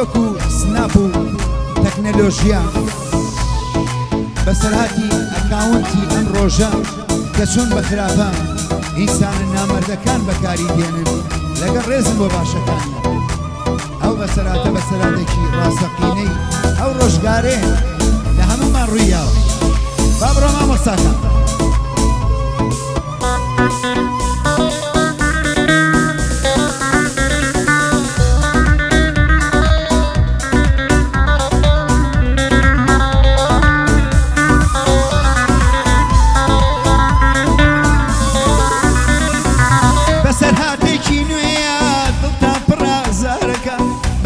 تیکتۆک و سناپ و تەکنەلۆژیا بەسەرهاتی ئەکاونتی ئەم ڕۆژە کە چۆن بە خراپە ئینسانە نامەردەکان بەکاری دێنن لەگەڵ ڕێزم بۆ باشەکانی ئەو بەسەراتە بەسەراتێکی ڕاستەقینەی ئەو ڕۆژگارێ لە هەمومان ڕوویاوە با بڕۆ مامۆستاکان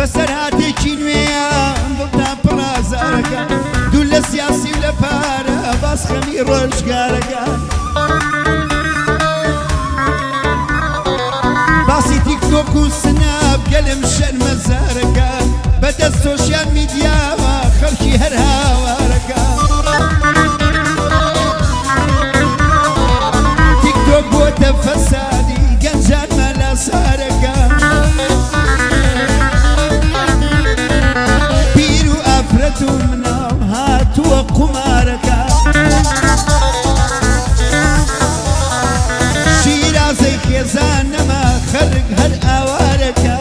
بەسەرهاتێکی نوێیە دڵتان پڕازارەکە دوو لە سیاسی و لە پارە باس خەمی ڕۆژگارەکە باسی تیکتۆک و سناپ گەلم شەرمەزارەکە بەدەست سۆشیال میدیاوە خەڵکی هەر هاوارەکە تیکتۆک بۆتە فەسادی گەنجان مەلاسارەکە تو منام هاتووە قومارەکە شیرازەی خێزان نەما خەڵک هەر ئاوارەکە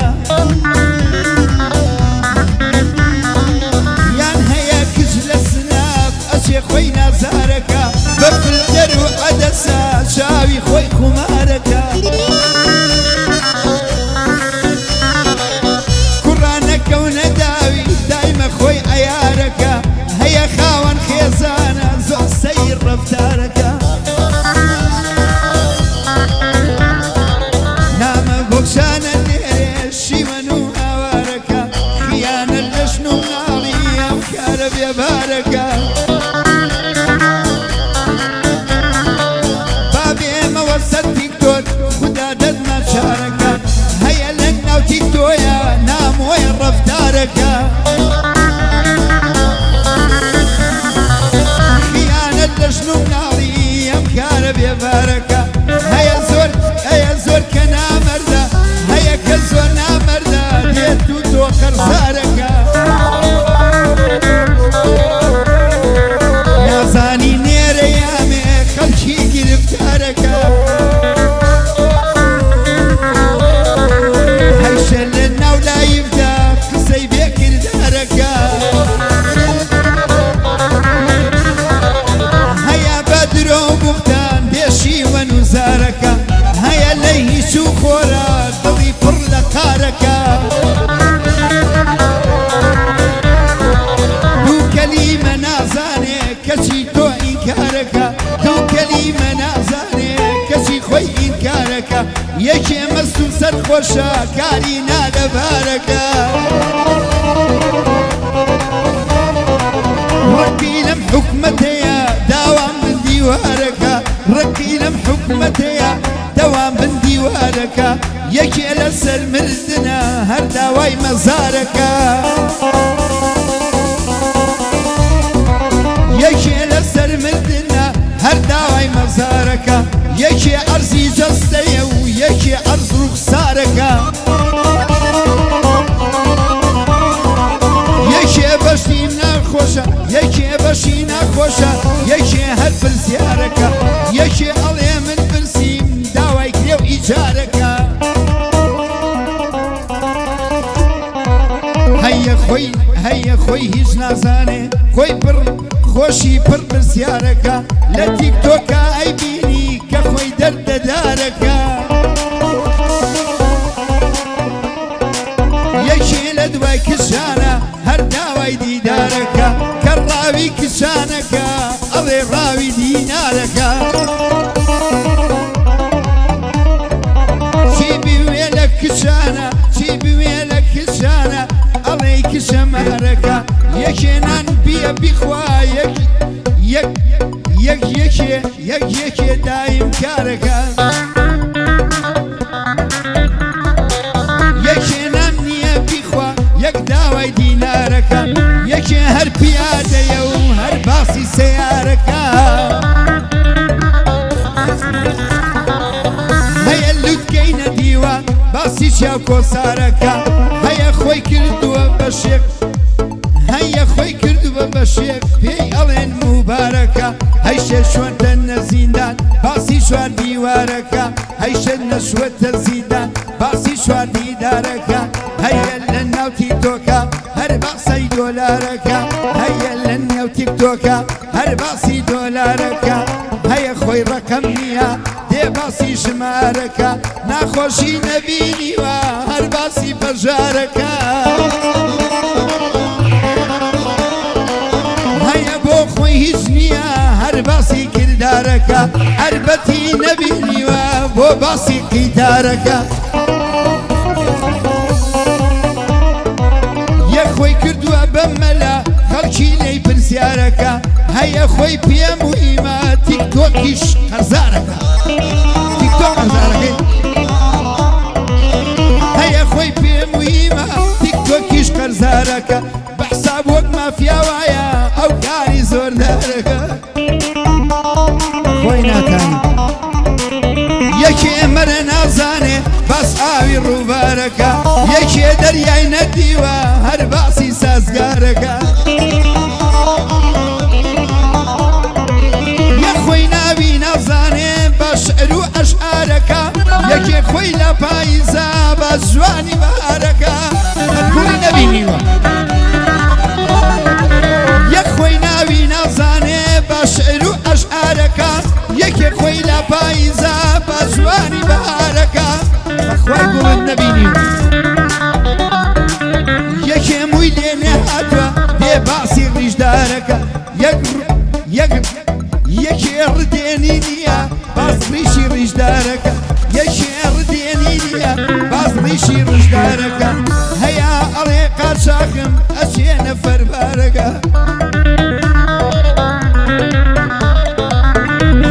یان هەیە کچ لە سناپ ئەچێ خۆی نازارەکە بە فلتەر و ئەدەسا چاوی خۆی قومارەکە کوڕانەکەونە داوی دایمە خۆی عیارەکە هەیە خاوەن خێزانە زۆر سەیر ڕەفتارەکە نامە گۆکشانە نێرێ شیوەن و هاوارەکە خیانە لە ژن و مناڵی ئەم کارە بێبارەکە با بێمەوە سەر تیکتۆک خودا دەدمە چارەکە هەیە لە ناو تیکتۆیە نامۆی ڕەفتارەکە لەژن و مناڵی ئەم کارە بێبارەکە هەیە زۆر کە نامەردە هەیە کە زۆر نامەردە دێت و تۆ قەرزارەکە نازانی نێرە یامێ خەڵکی گرفتارەکە هەیشە لە ناو لایفدا قسەی بێکردارەکە بوختان بێشیوەن و زارەکە هەیە لەی هیچ و خۆرە دڵی پڕ لە قارەکە دوو کەلیمە نازانێ کەچی تۆ ئینکارەکە دوو کەلیمە نازانێ کەچی خۆی ئینکارەکە یەکێ مەست و سەرخۆشە کاری نالەبارەکە ڕەکی لەم حکومەتەیە داوام دیوارەکە ڕەکی لەم حکومەتەیە دەوام بن دیوارەکە یەکێ لە سەر مردنە هەر داوای مەزارەکە یەکێ لە سەر مردنە هەر داوای مەزارەکە یەکێ ئەرزی جەستەیە و یەکێ ئەرز ڕوخسارەکە یەکێ بەشی ناخۆشە یەکێ بەشی ناخۆشە یەکێ هەر پرسیارەکە یەکێ ئەڵێ من پرسیم داوای کرێ و ئیجارەکە هەیە خۆی هیچ نازانێ خۆی پڕ خۆشی پڕ پرسیارەکە لە تیکتۆکە ئەیبینی کە خۆی دەردەدارەکە یەکێ لە دوای کشانە هەر داوای دیدارەکە کە ڕاوی کشانەکە ئەڵێ ڕاوی دینارەکە چی بوێ لە کشانە چی بوێ لە کشانە ئەڵێ کشەمارەکە یەکێ نان بیە بیخوا یەکێ دایم کارەکە یەکێ نان نییە بیخوا یەک داوای دینارەکە یەکێ هەر پیادەیە و هەر باسی سیارەکە هەیە لوتکەینە دیوان باسی چاو کۆسارەکە هەیە خۆی کردووە بە دەچوەتە زیندان باسی شواردی دارەکە هەیە لە ناو تیکتۆکە هەر باسی دۆلارەکە هەیە لە نێو تیکتۆکە هەر باسی دۆلارەکە هەیە خۆی ڕەقەم نییە دێ باسی ژمارەکە ناخۆشی نەبینیوە هەر باسی بەژارەکە هەیە بۆ خۆی هیچ نییە هەر باسی کردارەکە هەربەتی نەبینیوە بۆ باسی قیتارەکە یەک خۆی کردووە بەمەلا خەڵکی لێی پرسیارەکە هەیە خۆی پێم ویمە تیکتۆکیش قەرزارەکە تیکتۆک قەرزارەکەی هەیە خۆی پێم ویمە تیکتۆکیش قەرزارەکە بە حساب وەک مافیاوایە ئەو کاری زۆردارەکە خۆی ناتانی یەکێ مەرە نازانێ باس ئاوی ڕووبارەکە یەکێ دەریای نەدیوە هەر باسی سازگارەکە یەک خۆی ناوی نازانێ بە شعر و ئەشعارەکە یەکێ خۆی لە پاییزە بە جوانی بەهارەکە کوڵی نەبینیوە یەک خۆی ناوی نازانێ بە شعر و ئەشعارەکە یەکێ خۆی لە پاییزە بە جوانی بەهارەکە بەخوای گوڵت نەبینیوە یەکێ مووی لێ نێهاتوە دێ باسی ڕیژدارەکە یەکێ ڕدێنی نییە باس ڕیشی ڕیژدارەکە یەکێ ڕدێنی نییە باس ڕیشی ڕیژدارەکە هەیە ئەڵێ قاچاقم ئەچێنە فەربارەکە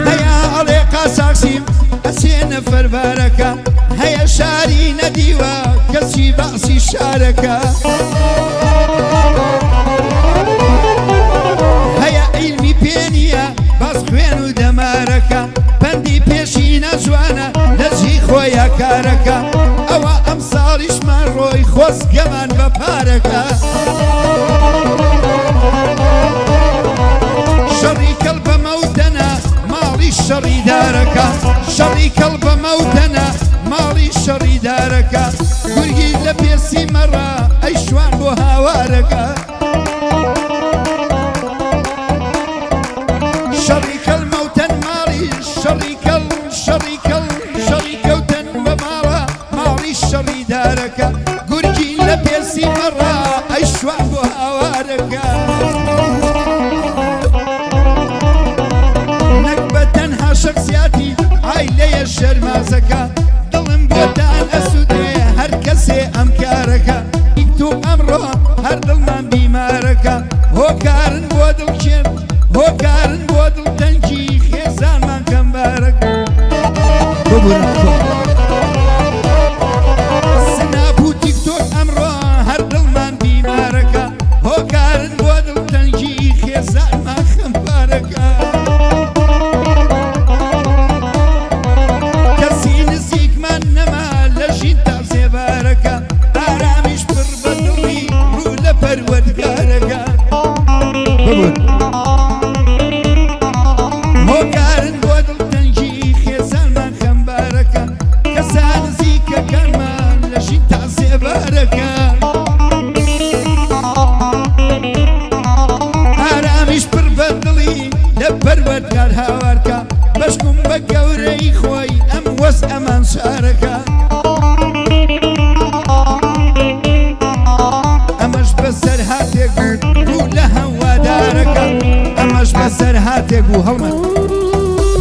هەیە ئەڵێ قاچاقسیم ئەچێنە فەربارەکە هەیە شاری نەدیوە کەچی باسی شارەکە هەیە عیلمی پێ نییە باس خوێن و دەمارەکە پەندی پێشی نەجوانە لەجی خۆیە کارەکە ئەوە ئەم ساڵیشمان ڕۆی خۆزگەمان بە پارەکە شەڕی کەڵ بە مەودەنە ماڵی شەڕی دارەکە شەڕی کەڵ بە مەودەنە ماڵی شەڕی دارەکە گورگی لە پێسی مەڕە ئەی شوان بۆ هاوارەکە شەڕی کەڵ مەوتەن ماڵی شەڕی کەڵ شەڕی کەڵ شەڕی کەوتەن بە ماڵە ماڵی شەڕی دارەکە گورگی لە پێسی مەڕە ئەی شوان بۆ هاوارەکە نەک بە تەنها شەخسیاتی عایلەیە شەرمازەکە دڵم بۆتان ئەسوودێ هەر کەسێ ئەم کارەکە تیکتۆک ئەمڕۆ هەر دڵمان بیمارەکە هۆکارن بۆ دڵکێن هۆکارن بۆ دڵتەنگی خێزانمان کەمبارەکە سناپ و تیکتۆک ئەمڕۆ هەر دڵمان بیمارەکە هۆکارن بۆ دڵتەنگی خێزانمان خەمبارەکە کەسی نزیکمان نەما لە ژین تا زێبارەکە ئارامیش پڕ بە دڵی ڕوو لە پەروەردگارەکە هۆکارن بۆ دڵتەنگی خێزانمان خەمبارەکە کەسان نزیکەکانمان لە ژین تا زێبارەکە ئارامیش پڕ بە دڵی لە پەروەردگار هاوارکە بەشکم بە گەورەی خۆی ئەم وەس ئەمان شارەکە ئەمەش بەسەر هاتێک ڕوو لە هەوادارەکە ئەمەش بەسەر هاتێک و هەڵمە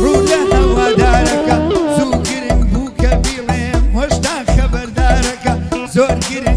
ڕوو لە هەوادارەکە زوو گرنگ بوو کە بیڵێم هۆشتا خەبەردارەکە زۆر گرنگ